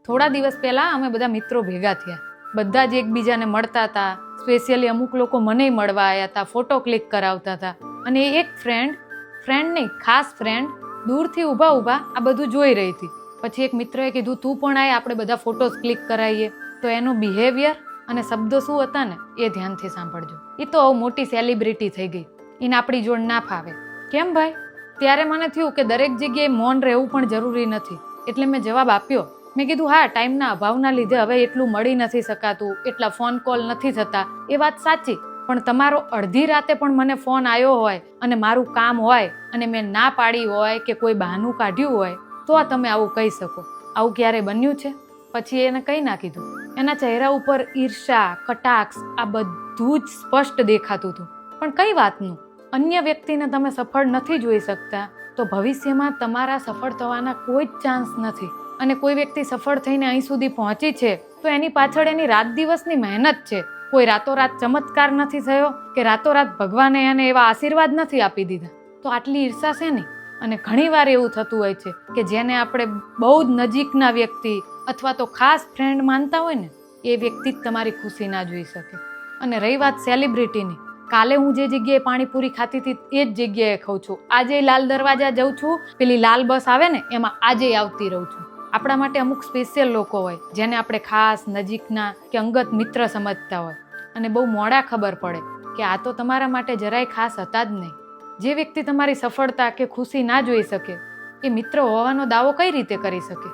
થોડા દિવસ પહેલાં અમે બધા મિત્રો ભેગા થયા. બધા જ એકબીજાને મળતા હતા. સ્પેશિયલી અમુક લોકો મને મળવા આવ્યા હતા, ફોટો ક્લિક કરાવતા હતા. અને એક ફ્રેન્ડ નહીં, ખાસ ફ્રેન્ડ દૂરથી ઊભા ઊભા આ બધું જોઈ રહી હતી. પછી એક મિત્રએ કીધું, તું પણ આય, આપણે બધા ફોટોસ ક્લિક કરાવીએ. તો એનો બિહેવિયર અને શબ્દો શું હતા ને એ ધ્યાનથી સાંભળજો. એ તો હવે મોટી સેલિબ્રિટી થઈ ગઈ, એને આપણી જોડ ના ફાવે. કેમ ભાઈ? ત્યારે મને થયું કે દરેક જગ્યાએ મૌન રહેવું પણ જરૂરી નથી. એટલે મેં જવાબ આપ્યો. મેં કીધું, હા, ટાઈમના અભાવના લીધે હવે એટલું મળી નથી શકાતું, એટલા ફોન કોલ નથી થતા, એ વાત સાચી. પણ તમારો અડધી રાતે પણ મને ફોન આવ્યો હોય અને મારું કામ હોય અને મેં ના પાડી હોય કે કોઈ બહાનું કાઢ્યું હોય તો તમે આવું કહી શકો. આવું ક્યારે બન્યું છે? પછી એને કંઈ ના કીધું. એના ચહેરા ઉપર ઈર્ષા, કટાક્ષ આ બધું જ સ્પષ્ટ દેખાતું હતું. પણ કઈ વાતનું? અન્ય વ્યક્તિને તમે સફળ નથી જોઈ શકતા તો ભવિષ્યમાં તમારા સફળ થવાના કોઈ જ ચાન્સ નથી. અને કોઈ વ્યક્તિ સફળ થઈને અહીં સુધી પહોંચી છે તો એની પાછળ એની રાત દિવસની મહેનત છે. કોઈ રાતોરાત ચમત્કાર નથી થયો કે રાતોરાત ભગવાને એને એવા આશીર્વાદ નથી આપી દીધા. તો આટલી ઈર્ષા છે ને. અને ઘણીવાર એવું થતું હોય છે કે જેને આપણે બહુ જ નજીકના વ્યક્તિ અથવા તો ખાસ ફ્રેન્ડ માનતા હોય ને એ વ્યક્તિ જ તમારી ખુશી ના જોઈ શકે. અને રહી વાત સેલિબ્રિટીની, કાલે હું જે જગ્યાએ પાણીપુરી ખાતી હતી એ જ જગ્યાએ ખાઉં છું. આજે લાલ દરવાજા જઉં છું, પેલી લાલ બસ આવે ને એમાં આજે આવતી રહું છું. આપણા માટે અમુક સ્પેશિયલ લોકો હોય જેને આપણે ખાસ નજીકના કે અંગત મિત્ર સમજતા હોય અને બહુ મોડા ખબર પડે કે આ તો તમારા માટે જરાય ખાસ હતા જ નહીં. જે વ્યક્તિ તમારી સફળતા કે ખુશી ના જોઈ શકે એ મિત્ર હોવાનો દાવો કઈ રીતે કરી શકે?